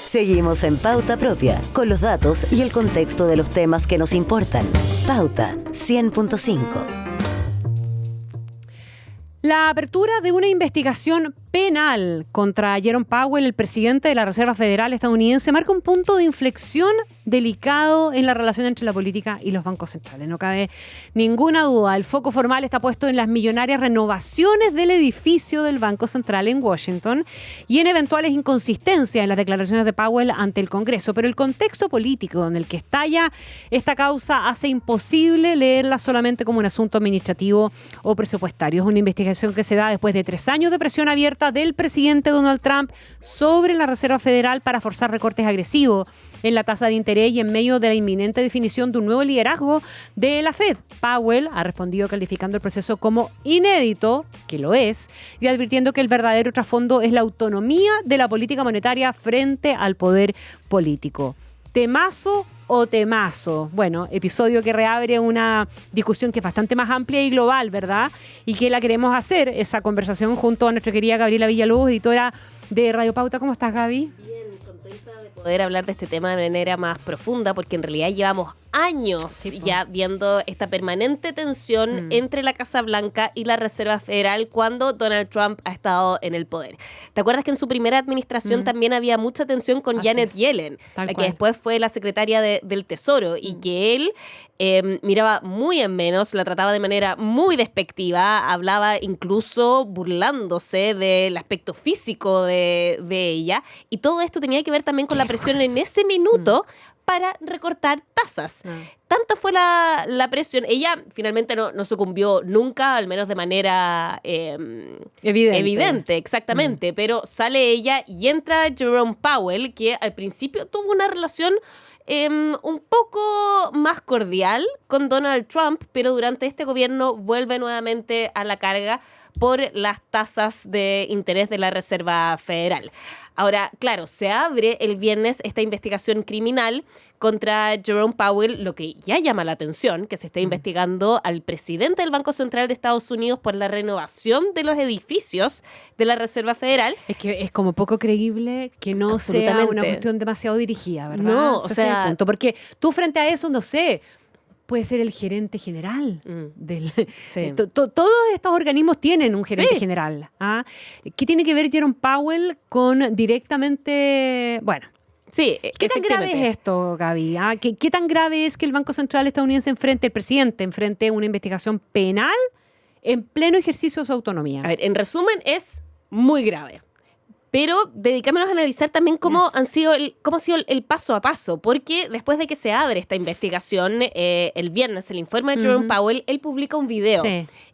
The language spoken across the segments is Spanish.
Seguimos en Pauta Propia, con los datos y el contexto de los temas que nos importan. Pauta 100.5. La apertura de una investigación penal contra Jerome Powell, el presidente de la Reserva Federal estadounidense, marca un punto de inflexión delicado en la relación entre la política y los bancos centrales. No cabe ninguna duda. El foco formal está puesto en las millonarias renovaciones del edificio del Banco Central en Washington y en eventuales inconsistencias en las declaraciones de Powell ante el Congreso. Pero el contexto político en el que estalla esta causa hace imposible leerla solamente como un asunto administrativo o presupuestario. Es una investigación que se da después de 3 años de presión abierta del presidente Donald Trump sobre la Reserva Federal para forzar recortes agresivos en la tasa de interés y en medio de la inminente definición de un nuevo liderazgo de la Fed. Powell ha respondido calificando el proceso como inédito, que lo es, y advirtiendo que el verdadero trasfondo es la autonomía de la política monetaria frente al poder político. ¿Temazo o temazo? Bueno, episodio que reabre una discusión que es bastante más amplia y global, ¿verdad? Y que la queremos hacer, esa conversación junto a nuestra querida Gabriela Villalobos, editora de Radio Pauta. ¿Cómo estás, Gaby? Bien, contenta de poder hablar de este tema de manera más profunda, porque en realidad llevamos años ya viendo esta permanente tensión entre la Casa Blanca y la Reserva Federal cuando Donald Trump ha estado en el poder. ¿Te acuerdas que en su primera administración también había mucha tensión con Janet Yellen, la que después fue la secretaria del Tesoro, y que él miraba muy en menos, la trataba de manera muy despectiva, hablaba incluso burlándose del aspecto físico de ella, y todo esto tenía que ver también con la presión en ese minuto para recortar tasas. Tanta fue la presión. Ella finalmente no sucumbió nunca, al menos de manera evidente, exactamente. Pero sale ella y entra Jerome Powell, que al principio tuvo una relación un poco más cordial con Donald Trump, pero durante este gobierno vuelve nuevamente a la carga por las tasas de interés de la Reserva Federal. Ahora, claro, se abre el viernes esta investigación criminal contra Jerome Powell, lo que ya llama la atención, que se esté investigando al presidente del Banco Central de Estados Unidos por la renovación de los edificios de la Reserva Federal. Es que es como poco creíble que no sea una cuestión demasiado dirigida, ¿verdad? No, o sea, punto. Porque tú frente a eso, no sé, puede ser el gerente general del... Sí. Todos estos organismos tienen un gerente general. ¿Ah? ¿Qué tiene que ver Jerome Powell con directamente... Bueno, sí, ¿qué tan grave es esto, Gaby? ¿Ah? ¿Qué tan grave es que el Banco Central estadounidense el presidente enfrente una investigación penal en pleno ejercicio de su autonomía? A ver, en resumen, es muy grave. Pero dedicémonos a analizar también cómo ha sido el paso a paso, porque después de que se abre esta investigación, el viernes, el informe de Jerome Powell, él publica un video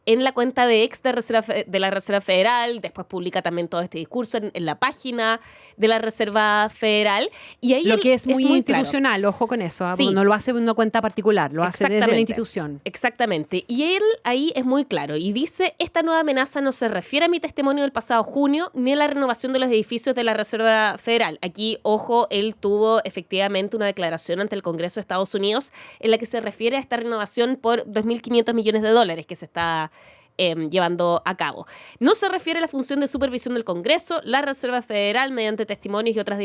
en la cuenta de ex de la Reserva Federal, después publica también todo este discurso en la página de la Reserva Federal. Y ahí lo que es muy institucional, claro. Ojo con eso, Sí. No lo hace en una cuenta particular, lo hace desde la institución. Exactamente. Y él ahí es muy claro y dice, esta nueva amenaza no se refiere a mi testimonio del pasado junio ni a la renovación de los edificios de la Reserva Federal. Aquí, ojo, él tuvo efectivamente una declaración ante el Congreso de Estados Unidos en la que se refiere a esta renovación por $2.500 millones que se está llevando a cabo. No se refiere a la función de supervisión del Congreso. La Reserva Federal, mediante testimonios y otras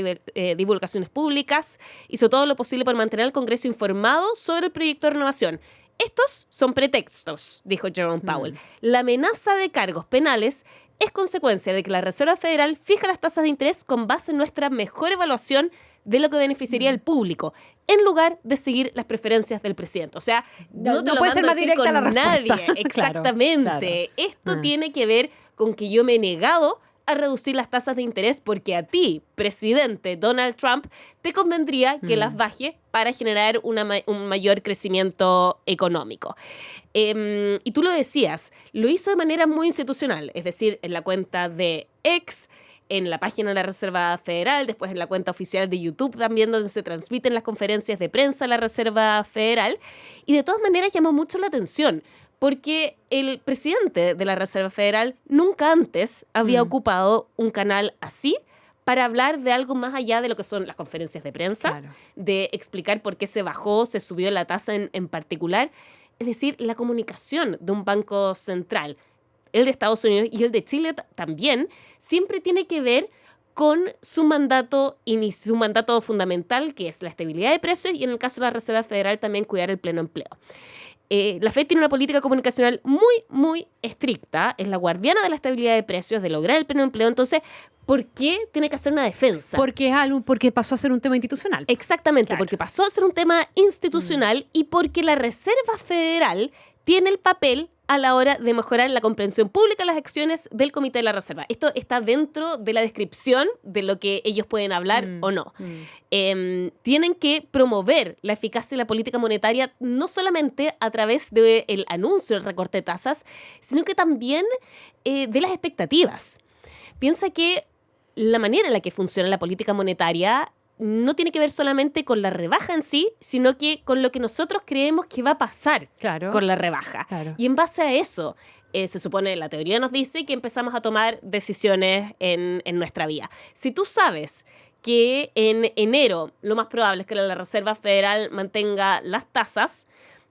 divulgaciones públicas, hizo todo lo posible por mantener al Congreso informado sobre el proyecto de renovación. Estos son pretextos, dijo Jerome Powell. La amenaza de cargos penales es consecuencia de que la Reserva Federal fija las tasas de interés con base en nuestra mejor evaluación de lo que beneficiaría al público, en lugar de seguir las preferencias del presidente. O sea, no te lo puede ser mando más a decir directa con la respuesta. nadie. Exactamente. Claro. Esto tiene que ver con que yo me he negado a reducir las tasas de interés porque a ti, presidente Donald Trump, te convendría que las baje para generar un mayor crecimiento económico. Y tú lo decías, lo hizo de manera muy institucional, es decir, en la cuenta de X, en la página de la Reserva Federal, después en la cuenta oficial de YouTube también, donde se transmiten las conferencias de prensa de la Reserva Federal. Y de todas maneras llamó mucho la atención, porque el presidente de la Reserva Federal nunca antes había ocupado un canal así para hablar de algo más allá de lo que son las conferencias de prensa, de explicar por qué se bajó, se subió la tasa en particular. Es decir, la comunicación de un banco central, el de Estados Unidos y el de Chile también, siempre tiene que ver con su mandato fundamental, que es la estabilidad de precios, y en el caso de la Reserva Federal también cuidar el pleno empleo. La Fed tiene una política comunicacional muy, muy estricta, es la guardiana de la estabilidad de precios, de lograr el pleno empleo. Entonces, ¿por qué tiene que hacer una defensa? Porque pasó a ser un tema institucional. Exactamente, Claro. porque pasó a ser un tema institucional y porque la Reserva Federal tiene el papel a la hora de mejorar la comprensión pública de las acciones del Comité de la Reserva. Esto está dentro de la descripción de lo que ellos pueden hablar o no. Tienen que promover la eficacia de la política monetaria no solamente a través del anuncio del recorte de tasas, sino que también de las expectativas. Piensa que la manera en la que funciona la política monetaria no tiene que ver solamente con la rebaja en sí, sino que con lo que nosotros creemos que va a pasar Claro. con la rebaja. Claro. Y en base a eso, se supone, la teoría nos dice que empezamos a tomar decisiones en nuestra vida. Si tú sabes que en enero lo más probable es que la Reserva Federal mantenga las tasas,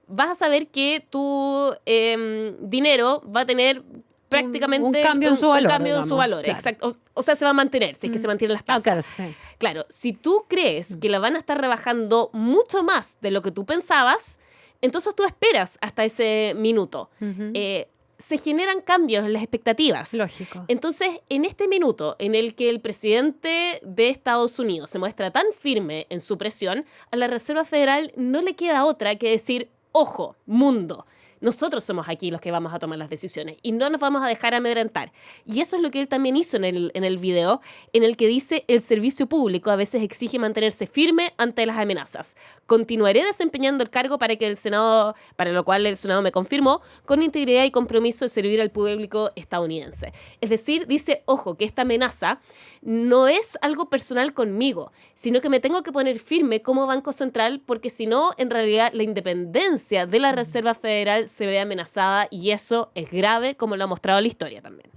vas a saber que tu dinero va a tener prácticamente un cambio en su valor, un cambio en su digamos, valor, claro. exacto. O sea, se va a mantener, si es que se mantienen las tasas. Claro, sí. Claro, si tú crees que la van a estar rebajando mucho más de lo que tú pensabas, entonces tú esperas hasta ese minuto. Se generan cambios en las expectativas. Lógico. Entonces, en este minuto en el que el presidente de Estados Unidos se muestra tan firme en su presión, a la Reserva Federal no le queda otra que decir, ojo, mundo, nosotros somos aquí los que vamos a tomar las decisiones y no nos vamos a dejar amedrentar. Y eso es lo que él también hizo en el video, en el que dice: el servicio público a veces exige mantenerse firme ante las amenazas. Continuaré desempeñando el cargo para lo cual el Senado me confirmó, con integridad y compromiso de servir al público estadounidense. Es decir, dice, ojo, que esta amenaza no es algo personal conmigo, sino que me tengo que poner firme como Banco Central, porque si no, en realidad la independencia de la Reserva Federal se ve amenazada, y eso es grave, como lo ha mostrado la historia también.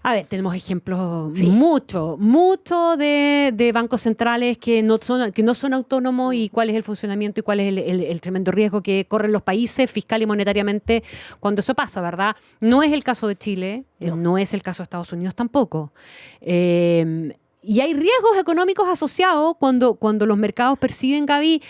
A ver, tenemos ejemplos Sí. mucho de bancos centrales que no son autónomos, y cuál es el funcionamiento y cuál es el tremendo riesgo que corren los países fiscal y monetariamente cuando eso pasa, ¿verdad? No es el caso de Chile, no es el caso de Estados Unidos tampoco. Y hay riesgos económicos asociados cuando los mercados perciben, Gaby,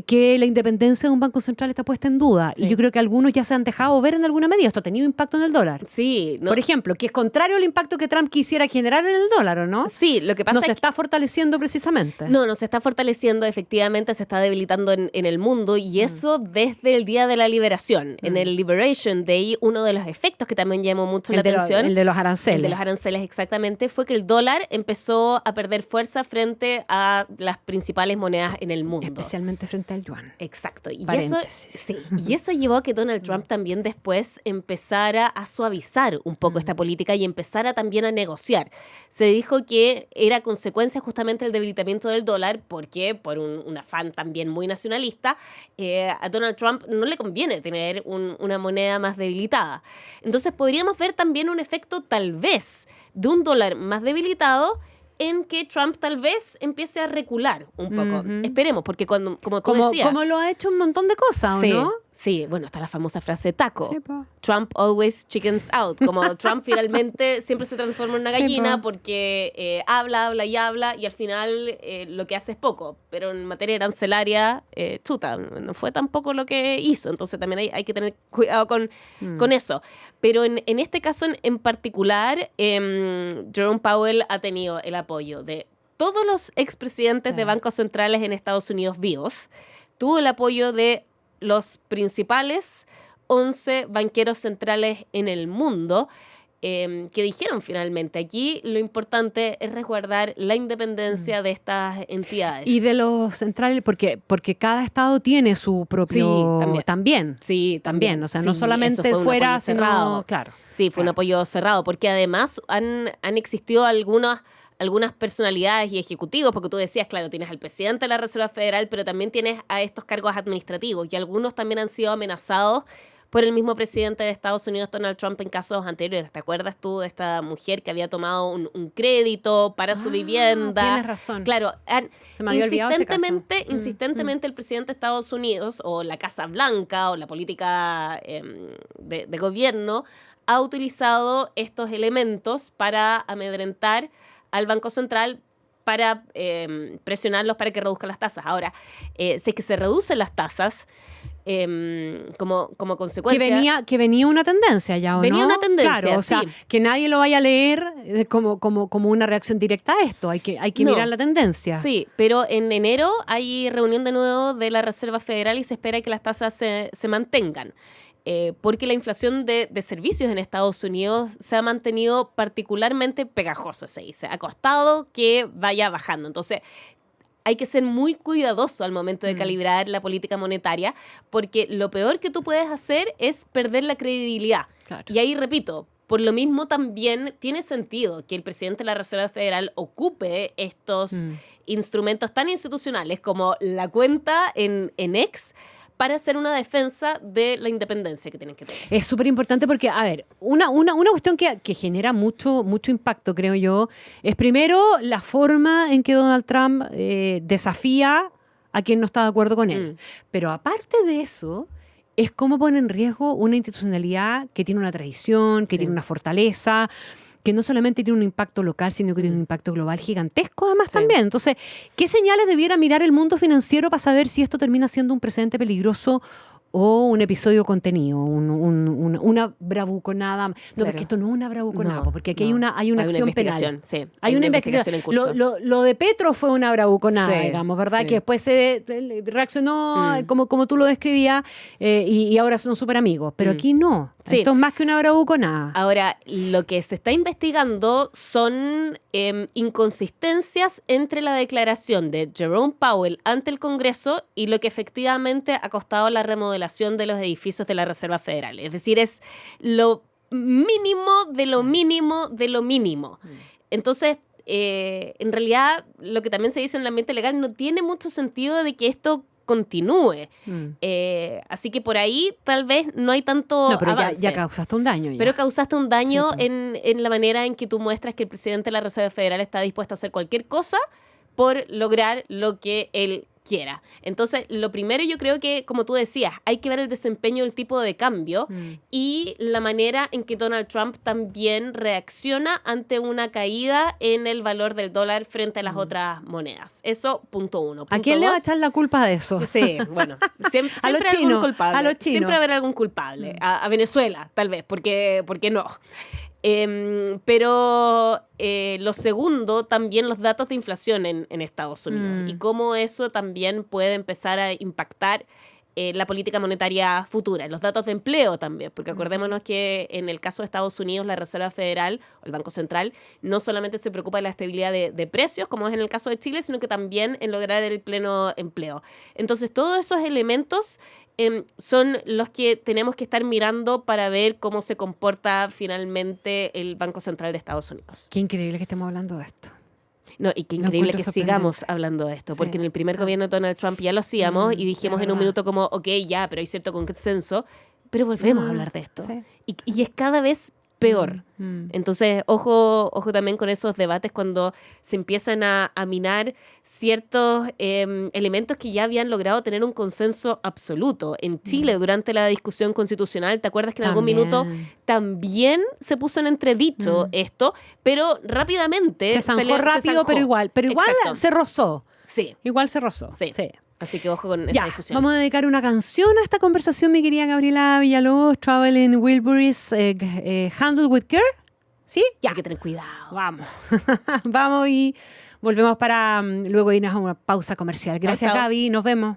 que la independencia de un banco central está puesta en duda. Sí. Y yo creo que algunos ya se han dejado ver en alguna medida. Esto ha tenido impacto en el dólar. Sí, no, Por ejemplo, que es contrario al impacto que Trump quisiera generar en el dólar, ¿o no? sí, lo que pasa No es se que está fortaleciendo precisamente. no se está fortaleciendo, efectivamente se está debilitando en el mundo, y eso desde el Día de la Liberación. En el Liberation Day, uno de los efectos que también llamó mucho la atención, El de los aranceles. el de los aranceles exactamente, fue que el dólar empezó a perder fuerza frente a las principales monedas en el mundo. Especialmente frente al yuan. Exacto. Y Paréntesis. y eso llevó a que Donald Trump también después empezara a suavizar un poco esta política y empezara también a negociar. Se dijo que era consecuencia justamente del debilitamiento del dólar, porque por un afán también muy nacionalista, a Donald Trump no le conviene tener una moneda más debilitada. Entonces podríamos ver también un efecto tal vez de un dólar más debilitado, en que Trump tal vez empiece a recular un poco. Esperemos, porque como tú decías... Como lo ha hecho un montón de cosas, ¿o Sí, no? sí, bueno, está la famosa frase taco. Sí, po. Trump always chickens out. Como Trump finalmente siempre se transforma en una Sí, gallina, po. porque habla y al final lo que hace es poco. Pero en materia arancelaria, chuta, no fue tampoco lo que hizo. Entonces también hay que tener cuidado con eso. Pero en este caso en particular, Jerome Powell ha tenido el apoyo de todos los expresidentes de bancos centrales en Estados Unidos vivos. Tuvo el apoyo de los principales 11 banqueros centrales en el mundo, que dijeron finalmente, aquí lo importante es resguardar la independencia de estas entidades. Y de los centrales, porque cada estado tiene su propio... Sí, también. Sí, también. O sea, Sí, no eso solamente fue un fuera, apoyo cerrado. sino... Claro. Sí, fue un apoyo cerrado, porque además han existido algunas personalidades y ejecutivos, porque tú decías, claro, tienes al presidente de la Reserva Federal, pero también tienes a estos cargos administrativos, y algunos también han sido amenazados por el mismo presidente de Estados Unidos, Donald Trump, en casos anteriores. ¿Te acuerdas tú de esta mujer que había tomado un crédito para su vivienda? Tienes razón. Claro, Se me había olvidado ese caso. insistentemente el presidente de Estados Unidos, o la Casa Blanca, o la política de gobierno, ha utilizado estos elementos para amedrentar al Banco Central para presionarlos para que reduzcan las tasas. Ahora, si es que se reducen las tasas, como consecuencia... Que venía una tendencia ya, ¿o no? Venía una tendencia, claro, o sea, que nadie lo vaya a leer como una reacción directa a esto. Hay que mirar la tendencia. Sí, pero en enero hay reunión de nuevo de la Reserva Federal y se espera que las tasas se mantengan. Porque la inflación de servicios en Estados Unidos se ha mantenido particularmente pegajosa, se dice. Ha costado que vaya bajando. Entonces, hay que ser muy cuidadoso al momento de calibrar la política monetaria, porque lo peor que tú puedes hacer es perder la credibilidad. Claro. Y ahí, repito, por lo mismo también tiene sentido que el presidente de la Reserva Federal ocupe estos instrumentos tan institucionales como la cuenta en X, para hacer una defensa de la independencia que tienen que tener. Es súper importante porque, a ver, una cuestión que genera mucho impacto, creo yo, es primero la forma en que Donald Trump desafía a quien no está de acuerdo con él. Pero aparte de eso, es cómo pone en riesgo una institucionalidad que tiene una tradición, que tiene una fortaleza, que no solamente tiene un impacto local, sino que tiene un impacto global gigantesco además también. Entonces, ¿qué señales debiera mirar el mundo financiero para saber si esto termina siendo un precedente peligroso o un episodio contenido, una bravuconada? No, porque esto no es una bravuconada, porque aquí hay una acción penal. Sí, hay una investigación en curso. Lo de Petro fue una bravuconada, digamos, ¿verdad? Que después se reaccionó como tú lo describías y ahora son súper amigos. Pero aquí no. Esto es más que una bravuconada. Ahora, lo que se está investigando son inconsistencias entre la declaración de Jerome Powell ante el Congreso y lo que efectivamente ha costado la remodelación de los edificios de la Reserva Federal. Es decir, es lo mínimo de lo mínimo de lo mínimo. Entonces, en realidad, lo que también se dice en el ambiente legal no tiene mucho sentido de que esto continúe. Así que por ahí tal vez no hay tanto pero avance. ya causaste un daño. Pero causaste un daño en la manera en que tú muestras que el presidente de la Reserva Federal está dispuesto a hacer cualquier cosa por lograr lo que él quiera. Entonces, lo primero yo creo que, como tú decías, hay que ver el desempeño del tipo de cambio y la manera en que Donald Trump también reacciona ante una caída en el valor del dólar frente a las otras monedas. Eso, punto uno. ¿A quién le va a echar la culpa de eso? Sí, bueno, siempre a los hay chinos, algún culpable. a los chinos. Siempre va a haber algún culpable. A Venezuela, tal vez, porque no. Pero lo segundo, también los datos de inflación en Estados Unidos y cómo eso también puede empezar a impactar la política monetaria futura, los datos de empleo también, porque acordémonos que en el caso de Estados Unidos la Reserva Federal o el Banco Central no solamente se preocupa de la estabilidad de precios, como es en el caso de Chile, sino que también en lograr el pleno empleo. Entonces, todos esos elementos son los que tenemos que estar mirando para ver cómo se comporta finalmente el Banco Central de Estados Unidos. Qué increíble que estemos hablando de esto. No, y qué increíble que sigamos hablando de esto, porque en el primer gobierno de Donald Trump ya lo hacíamos y dijimos en un minuto como, ok, ya, pero hay cierto consenso, pero volvemos a hablar de esto. Sí. Y es cada vez peor. Entonces, ojo también con esos debates cuando se empiezan a minar ciertos elementos que ya habían logrado tener un consenso absoluto. En Chile, durante la discusión constitucional, ¿te acuerdas que en algún minuto también se puso en entredicho esto? Pero rápidamente se zanjó rápido, pero igual Exacto. se rozó. Sí. Igual se rozó. Sí. Así que ojo con esa discusión. Vamos a dedicar una canción a esta conversación, mi querida Gabriela Villalobos, Traveling Wilburys, Handled with Care. ¿Sí? Ya. Hay que tener cuidado. Vamos. Vamos y volvemos para luego irnos a una pausa comercial. Gracias, Chao. Gaby. Nos vemos.